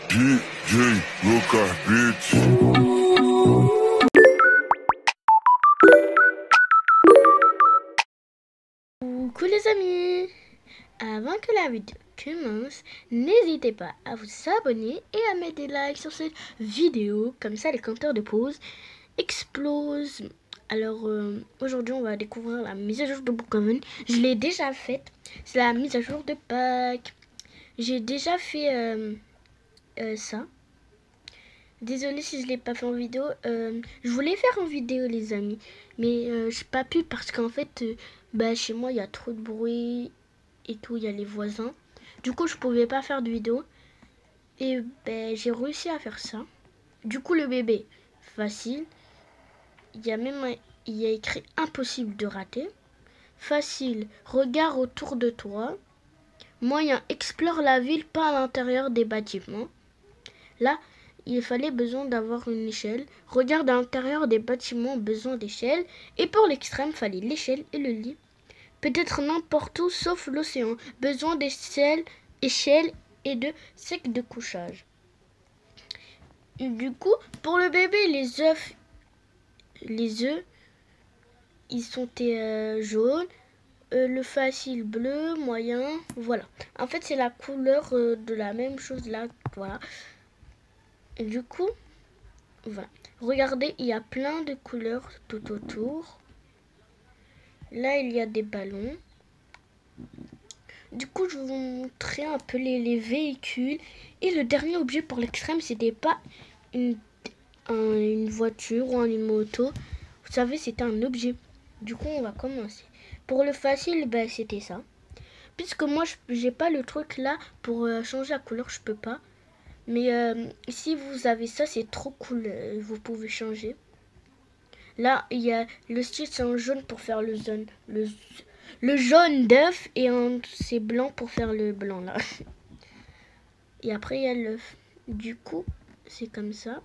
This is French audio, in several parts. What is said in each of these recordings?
DJ Lucas Beats. Coucou les amis. Avant que la vidéo commence, n'hésitez pas à vous abonner et à mettre des likes sur cette vidéo. Comme ça les compteurs de pause explosent. Alors aujourd'hui on va découvrir la mise à jour de Brookhaven. Je l'ai déjà faite. C'est la mise à jour de Pâques. J'ai déjà fait ça. Désolée si je l'ai pas fait en vidéo. Je voulais faire en vidéo les amis, mais j'ai pas pu parce qu'en fait chez moi il y a trop de bruit et tout, il y a les voisins. Du coup je pouvais pas faire de vidéo et j'ai réussi à faire ça. Du coup le bébé facile. Il y a écrit impossible de rater. Facile, regarde autour de toi. Moyen, explore la ville, pas à l'intérieur des bâtiments. Là, il fallait besoin d'avoir une échelle. Regarde à l'intérieur des bâtiments, besoin d'échelle. Et pour l'extrême, fallait l'échelle et le lit. Peut-être n'importe où sauf l'océan. Besoin d'échelle et de sac de couchage. Et du coup, pour le bébé, les œufs, ils sont jaunes. Le facile bleu, moyen, voilà. En fait, c'est la couleur de la même chose là, voilà. Et du coup, voilà. Regardez, il y a plein de couleurs tout autour. Là, il y a des ballons. Du coup, je vais vous montrer un peu les véhicules. Et le dernier objet pour l'extrême, c'était pas une voiture ou une moto. Vous savez, c'était un objet. Du coup, on va commencer. Pour le facile, c'était ça. Puisque moi, j'ai pas le truc là pour changer la couleur, je peux pas. Mais si vous avez ça, c'est trop cool. Vous pouvez changer. Là, il y a le style, c'est en jaune pour faire le jaune d'œuf. Et c'est blanc pour faire le blanc là. Et après, il y a l'œuf. Du coup, c'est comme ça.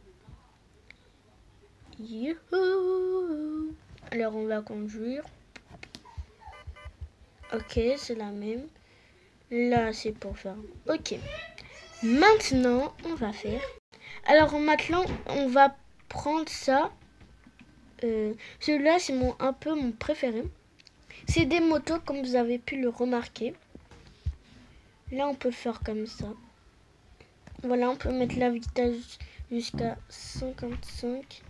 Youhou! Alors, on va conduire. Ok, c'est la même. Là, c'est pour faire... Ok. Maintenant, on va faire... Alors, maintenant, on va prendre ça. Celui-là, c'est un peu mon préféré. C'est des motos, comme vous avez pu le remarquer. Là, on peut faire comme ça. Voilà, on peut mettre la vitesse jusqu'à 55.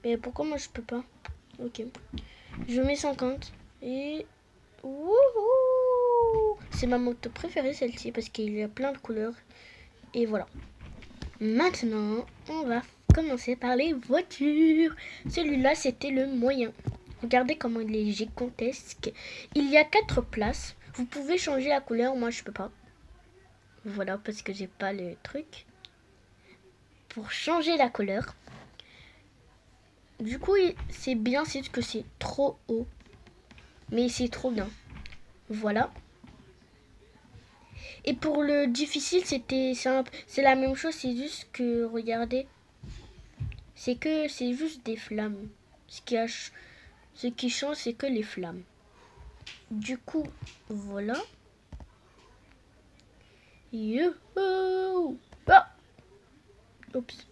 Mais pourquoi moi, je peux pas? Ok. Je mets 50. Et... Wouhou! C'est ma moto préférée, celle-ci, parce qu'il y a plein de couleurs. Et voilà. Maintenant, on va commencer par les voitures. Celui-là, c'était le moyen. Regardez comment il est gigantesque. Il y a 4 places. Vous pouvez changer la couleur. Moi, je peux pas. Voilà, parce que j'ai pas le truc pour changer la couleur. Du coup, c'est bien, c'est que c'est trop haut. Mais c'est trop bien. Voilà. Et pour le difficile, c'est la même chose. C'est juste que, regardez. C'est juste des flammes. Ce qui change, c'est que les flammes. Du coup, voilà. Youhou! Ah! Oups.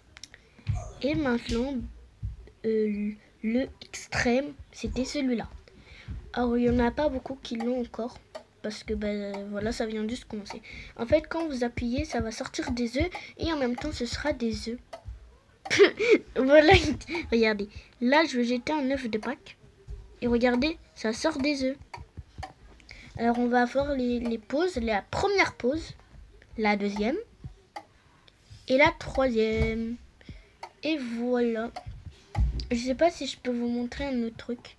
Et maintenant, le extrême, c'était celui-là. Alors, il n'y en a pas beaucoup qui l'ont encore. Parce que, voilà, ça vient juste commencer. En fait, quand vous appuyez, ça va sortir des œufs. Et en même temps, ce sera des œufs. Voilà, regardez. Là, je vais jeter un œuf de Pâques. Et regardez, ça sort des œufs. Alors, on va avoir les pauses. La première pause, la deuxième et la troisième. Et voilà. Je sais pas si je peux vous montrer un autre truc.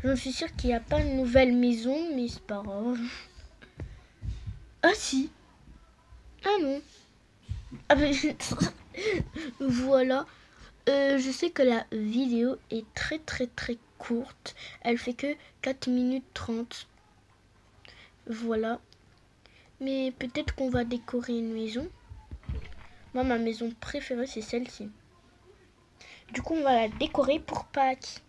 Je suis sûre qu'il n'y a pas une nouvelle maison, mais c'est pas grave. Ah si. Ah non. Ah ben, voilà. Je sais que la vidéo est très courte. Elle fait que 4 minutes 30. Voilà. Mais peut-être qu'on va décorer une maison. Moi, ma maison préférée, c'est celle-ci. Du coup, on va la décorer pour Pâques.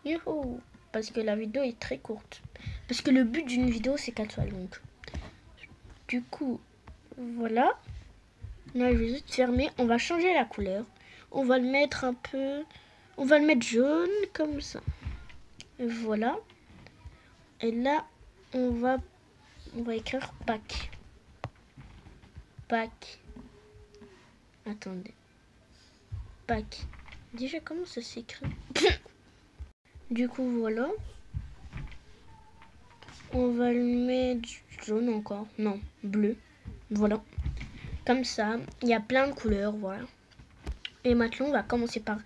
Youhou! Parce que la vidéo est très courte. Parce que le but d'une vidéo, c'est qu'elle soit longue. Du coup, voilà. Là, je vais juste fermer. On va changer la couleur. On va le mettre un peu... On va le mettre jaune, comme ça. Et voilà. Et là, on va écrire Pâques. Pâques. Attendez. Pâques. Déjà, comment ça s'écrit? Du coup, voilà. On va le mettre jaune encore. Non, bleu. Voilà. Comme ça, il y a plein de couleurs, voilà. Et maintenant, on va commencer par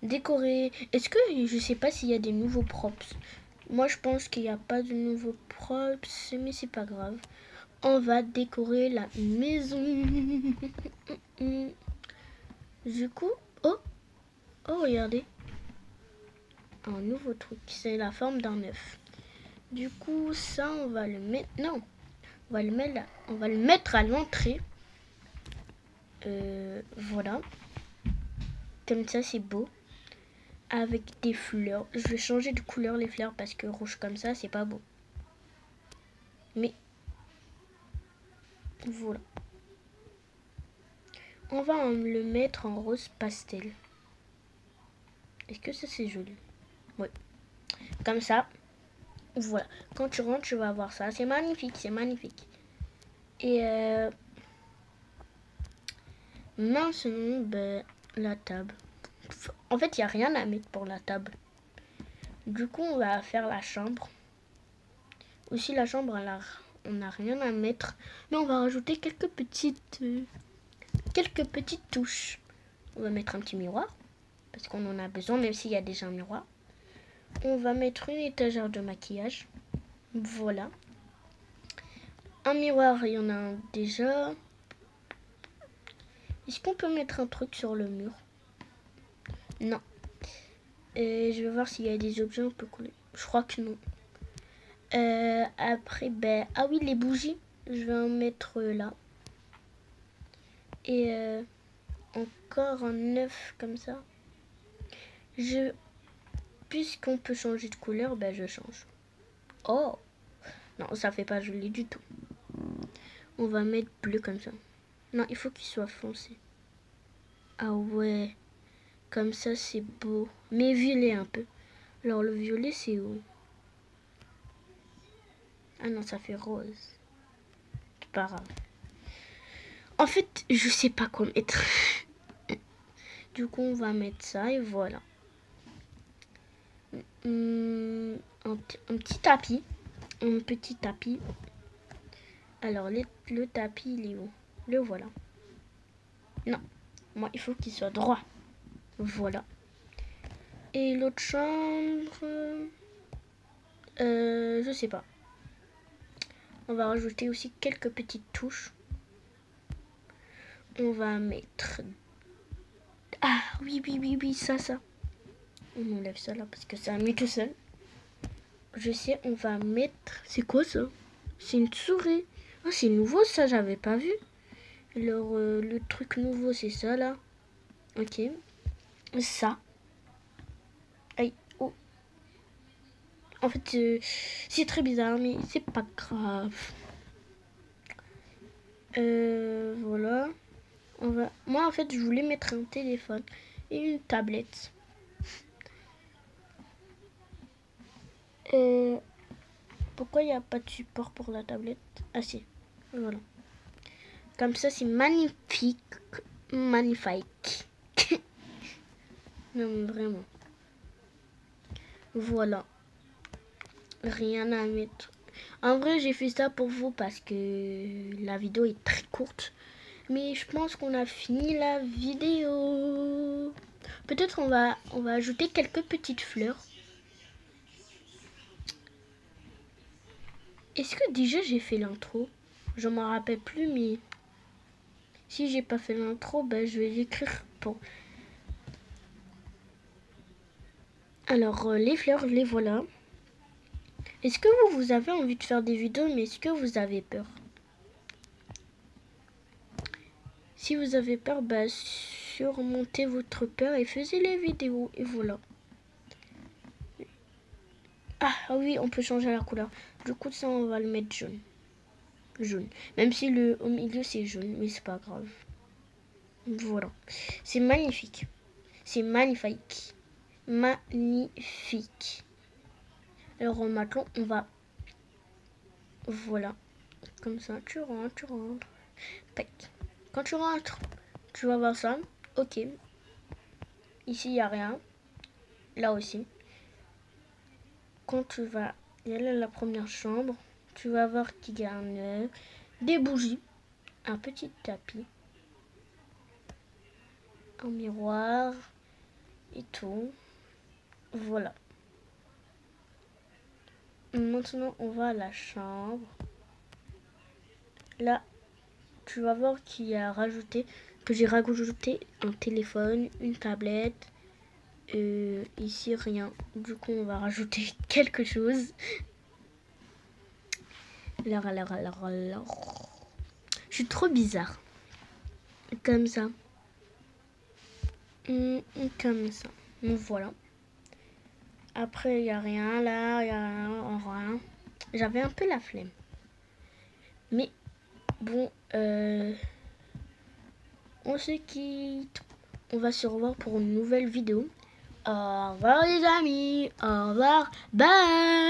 décorer. Est-ce que, je sais pas s'il y a des nouveaux props. Moi, je pense qu'il n'y a pas de nouveaux props, mais c'est pas grave. On va décorer la maison. Du coup, oh, regardez. Un nouveau truc, c'est la forme d'un œuf. Du coup, ça, on va le mettre... Non, on va le mettre là. On va le mettre à l'entrée. Voilà. Comme ça, c'est beau. Avec des fleurs. Je vais changer de couleur les fleurs parce que rouge comme ça, c'est pas beau. Mais voilà. On va le mettre en rose pastel. Est-ce que ça, c'est joli? Oui. Comme ça. Voilà. Quand tu rentres, tu vas voir ça. C'est magnifique, c'est magnifique. Et maintenant, ben, la table. En fait, il n'y a rien à mettre pour la table. Du coup, on va faire la chambre. Aussi, la chambre, on n'a rien à mettre. Mais on va rajouter quelques petites touches. On va mettre un petit miroir. Parce qu'on en a besoin, même s'il y a déjà un miroir. On va mettre une étagère de maquillage. Voilà. Un miroir, il y en a un déjà. Est-ce qu'on peut mettre un truc sur le mur? Non. Je vais voir s'il y a des objets un peu coller. Je crois que non. Après, ben... Ah oui, les bougies. Je vais en mettre là. Et encore un œuf comme ça. Puisqu'on peut changer de couleur, ben je change. Oh! Non, ça fait pas joli du tout. On va mettre bleu comme ça. Non, il faut qu'il soit foncé. Ah ouais. Comme ça, c'est beau. Mais violet un peu. Alors, le violet, c'est où? Ah non, ça fait rose. C'est pas grave. En fait, je sais pas quoi mettre. Du coup, on va mettre ça et voilà. Un petit tapis. Un petit tapis. Alors, le tapis, il est où? Le voilà. Non. Moi, il faut qu'il soit droit. Voilà. Et l'autre chambre... je sais pas. On va rajouter aussi quelques petites touches. On va mettre... Ah, oui, ça. On enlève ça là parce que ça met tout seul. Je sais, on va mettre... C'est quoi ça? C'est une souris. Ah, c'est nouveau ça, j'avais pas vu. Alors, le truc nouveau, c'est ça là. Ok. Ça. Aïe. Oh. En fait, c'est très bizarre, mais c'est pas grave. Voilà. Moi, en fait, je voulais mettre un téléphone et une tablette. Pourquoi il n'y a pas de support pour la tablette? Ah si, voilà. Comme ça, c'est magnifique. Magnifique. Non, mais vraiment. Voilà. Rien à mettre. En vrai, j'ai fait ça pour vous parce que la vidéo est très courte. Mais je pense qu'on a fini la vidéo. Peut-être on va ajouter quelques petites fleurs. Est-ce que déjà j'ai fait l'intro? Je m'en rappelle plus, mais si j'ai pas fait l'intro, ben je vais l'écrire pour. Alors les fleurs, les voilà. Est-ce que vous avez envie de faire des vidéos, mais est-ce que vous avez peur? Si vous avez peur, bah surmontez votre peur et faisiez les vidéos. Et voilà. Ah oui, on peut changer la couleur. Du coup, ça, on va le mettre jaune. Jaune. Même si au milieu, c'est jaune, mais c'est pas grave. Voilà. C'est magnifique. C'est magnifique. Magnifique. Alors maintenant, on va... Voilà. Comme ça, tu rentres. Tac. Quand tu rentres, tu vas voir ça. Ok. Ici, il n'y a rien. Là aussi. Quand tu vas y aller à la première chambre, tu vas voir qu'il y a des bougies, un petit tapis, un miroir et tout. Voilà. Maintenant, on va à la chambre. Là, tu vas voir qu'il y a rajouté, que j'ai rajouté un téléphone, une tablette. Ici, rien. Du coup, on va rajouter quelque chose. Alors. Je suis trop bizarre. Comme ça. Comme ça. Donc voilà. Après, il n'y a rien là, il n'y a rien. J'avais un peu la flemme. Mais bon, on se quitte. On va se revoir pour une nouvelle vidéo. Au revoir les amis. Au revoir. Bye.